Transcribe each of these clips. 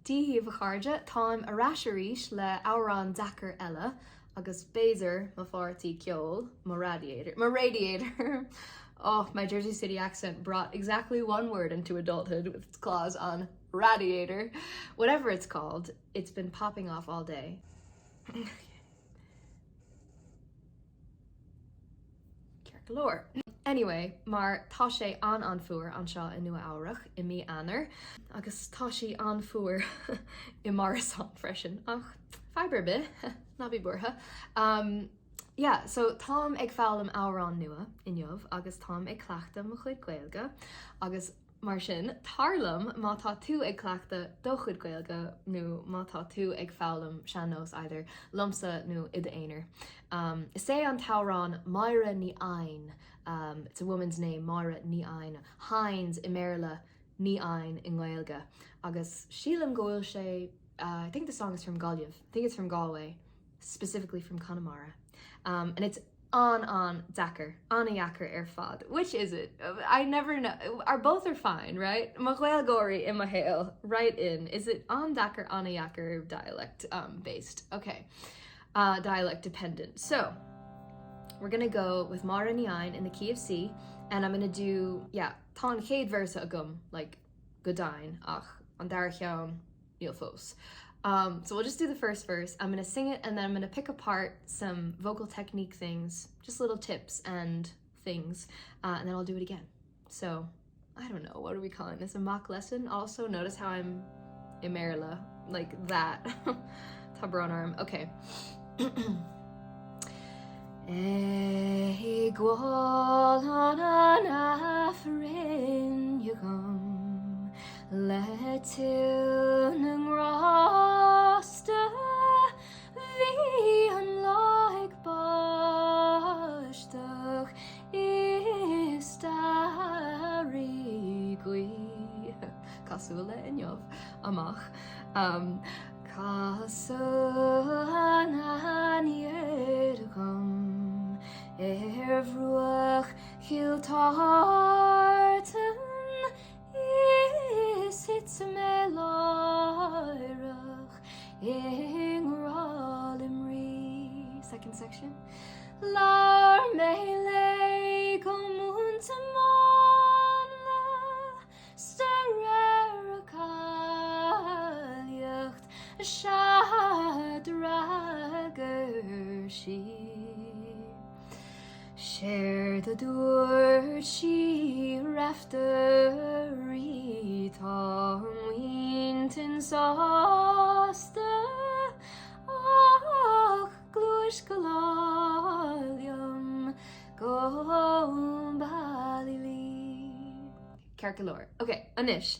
Díhíomh charge táim a rasharísh le áran Dakar ella, agus bézer ma farty ceol, ma radiator. Oh, my Jersey City accent brought exactly one word into adulthood with its clause on radiator. Whatever it's called, it's been popping off all day. Lore. Anyway, mar tá sé an fuair anseo in nua áireach I mí anar, agus tá sí an fuair I marasán freisin. Ach, fiber bit, na bí burtha. Yeah, so tám ag fálam árán nua inniuh, agus tám ag cleachta mo chuid Gaeilge, agus mar sin, tarlam má tá tú ag cleachta do chuid Gaeilge nó má tá tú ag fálam Sean-nós either lumsa nó ide éonar. Is é an tárán Myra ní Ain. It's a woman's name, Myra ní Ain. Hines I Merla ní Ain in Gaeilge. Agus sílam goil sé, I think the song is from Gaeilge. I think it's from Galway, specifically from Connemara. And it's on Dakar, on a yakar fad. Which is it? I never know. Both are fine, right? Maghwail gori in Mahale, right in. Is it on Dakar, on a yakar dialect based? Okay, dialect dependent. So we're gonna go with Mara Niain in the key of C, and I'm gonna do, Tan Cade versa agum, like Godain, ach, on Darchion, Nilfos. So we'll just do the first verse. I'm gonna sing it and then I'm gonna pick apart some vocal technique things, just little tips and things, and then I'll do it again. So, I don't know, what are we calling this? A mock lesson? Also, notice how I'm Imerla, like that. Tabron arm, okay. Egwal on an afrin yugum, let nung rasta vi unlike bashtach istari gui kasula inyov amach kasan yedgum Evruach hiltarten is it's meloirach ingral second section lar mele komuntamanla stererakalycht shadragershi Share the door she raftery Tom Winton sausta Och gluish galalium go balili Carcalor. Okay, Anish.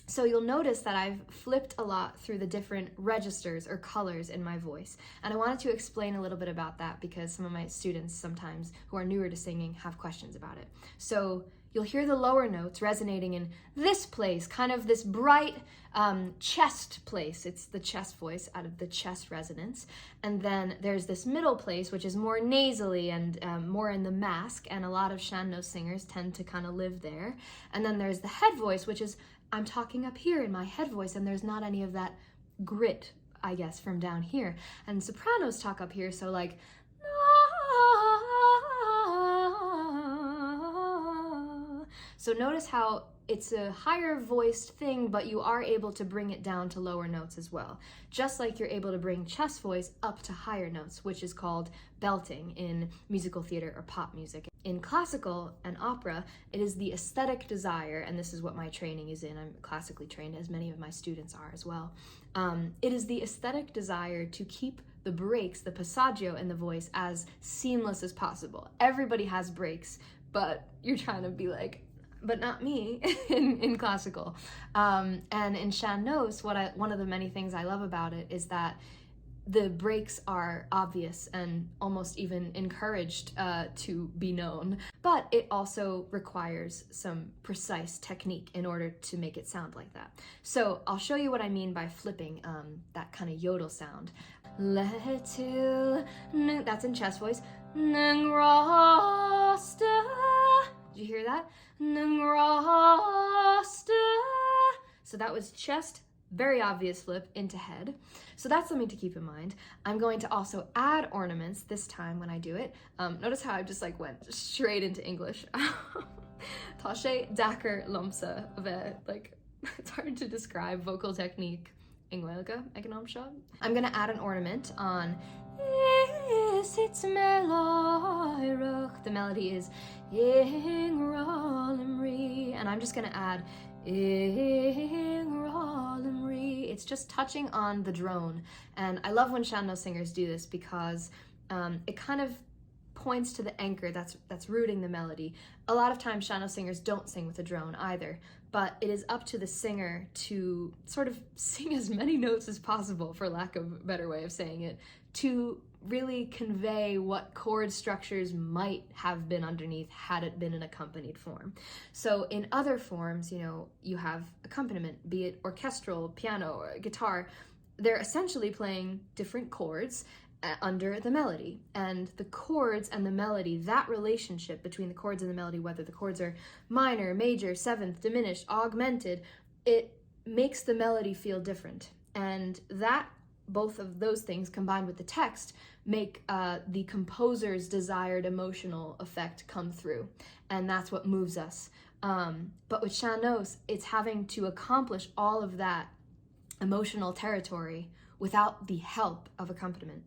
So you'll notice that I've flipped a lot through the different registers or colors in my voice. And I wanted to explain a little bit about that because some of my students sometimes who are newer to singing have questions about it. So you'll hear the lower notes resonating in this place, kind of this bright chest place. It's the chest voice out of the chest resonance. And then there's this middle place, which is more nasally and more in the mask. And a lot of Sean-nós singers tend to kind of live there. And then there's the head voice, which is I'm talking up here in my head voice and there's not any of that grit, I guess, from down here. And sopranos talk up here, so like, so notice how it's a higher voiced thing, but you are able to bring it down to lower notes as well. Just like you're able to bring chest voice up to higher notes, which is called belting in musical theater or pop music. In classical and opera, it is the aesthetic desire, and this is what my training is in. I'm classically trained, as many of my students are as well. It is the aesthetic desire to keep the breaks, the passaggio in the voice, as seamless as possible. Everybody has breaks, but you're trying to be like, but not me in classical. And in Sean-nós, one of the many things I love about it is that the breaks are obvious and almost even encouraged to be known, but it also requires some precise technique in order to make it sound like that. So I'll show you what I mean by flipping that kind of yodel sound. Letil, that's in chest voice. Nungrasta. Did you hear that? Nungrasta. So that was chest, very obvious flip into head. So that's something to keep in mind. I'm going to also add ornaments this time when I do it. Notice how I just like went straight into English. Tá sé dachar lomsa like it's hard to describe vocal technique in Gaeilge ag an seo. I'm gonna add an ornament on it's the melody is and I'm just gonna add it's just touching on the drone, and I love when Sean-nós singers do this because it kind of points to the anchor that's rooting the melody. A lot of times Sean-nós singers don't sing with a drone either, but it is up to the singer to sort of sing as many notes as possible, for lack of a better way of saying it, to really convey what chord structures might have been underneath had it been an accompanied form. So in other forms, you have accompaniment, be it orchestral, piano, or guitar. They're essentially playing different chords under the melody, and the chords and the melody, that relationship between the chords and the melody, whether the chords are minor, major, seventh, diminished, augmented, it makes the melody feel different. And that both of those things combined with the text make the composer's desired emotional effect come through, and that's what moves us. But with Sean-nós, it's having to accomplish all of that emotional territory without the help of accompaniment.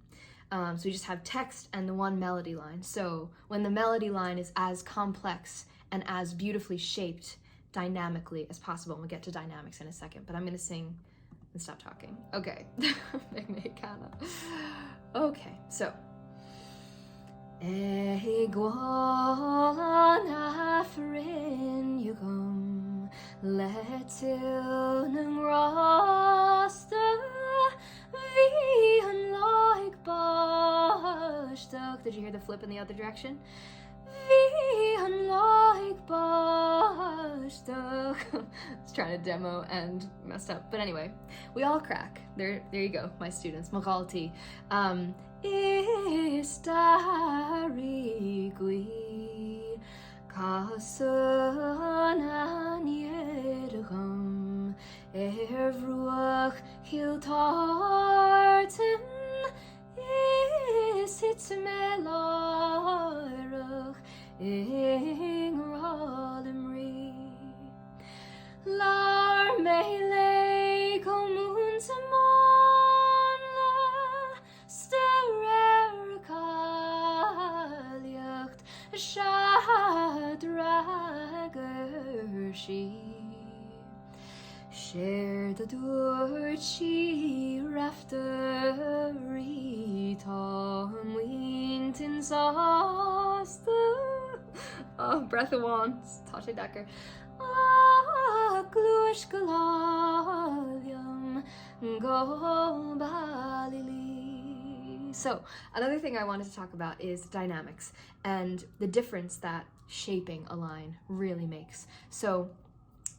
So we just have text and the one melody line. So when the melody line is as complex and as beautifully shaped dynamically as possible, and we'll get to dynamics in a second, but I'm gonna sing and stop talking. Okay. Okay, so. Did you hear the flip in the other direction? I was trying to demo and messed up, but anyway, we all crack. There you go, my students. Magalti. Istarigui kasanan yedgum ervruach hiltarten is melarach ingrademri lar meile komuntamon la stererkaliacht shadragershi share the dorchi raftery tom wintin sauce. Oh, breath of wands, Tasha Decker. Gluish galalium go balili. So another thing I wanted to talk about is dynamics and the difference that shaping a line really makes. So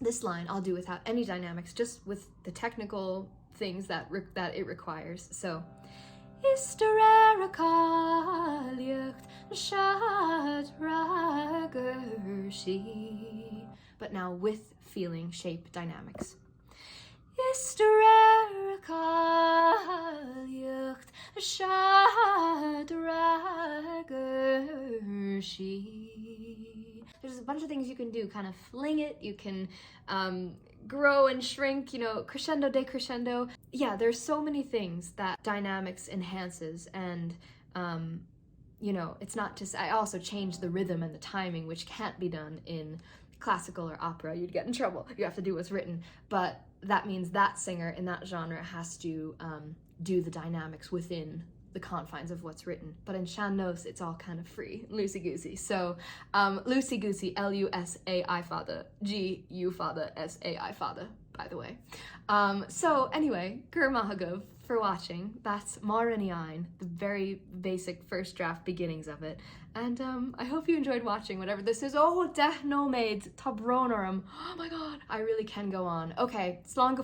this line I'll do without any dynamics, just with the technical things that it requires. So but now with feeling, shape, dynamics. There's a bunch of things you can do, kind of fling it, you can grow and shrink, crescendo, decrescendo. Yeah, there's so many things that dynamics enhances, and it's not just, I also change the rhythm and the timing, which can't be done in classical or opera. You'd get in trouble. You have to do what's written, but that means that singer in that genre has to do the dynamics within the confines of what's written. But in Sean-nós, it's all kind of free, loosey-goosey. So loosey-goosey, L-U-S-A-I fada, G-U fada, S-A-I fada, by the way. So anyway, gur mahagav for watching. That's Madelyn, the very basic first draft beginnings of it. And I hope you enjoyed watching whatever this is. Oh, deh no maid, tabronorum. Oh my god, I really can go on. Okay, slán go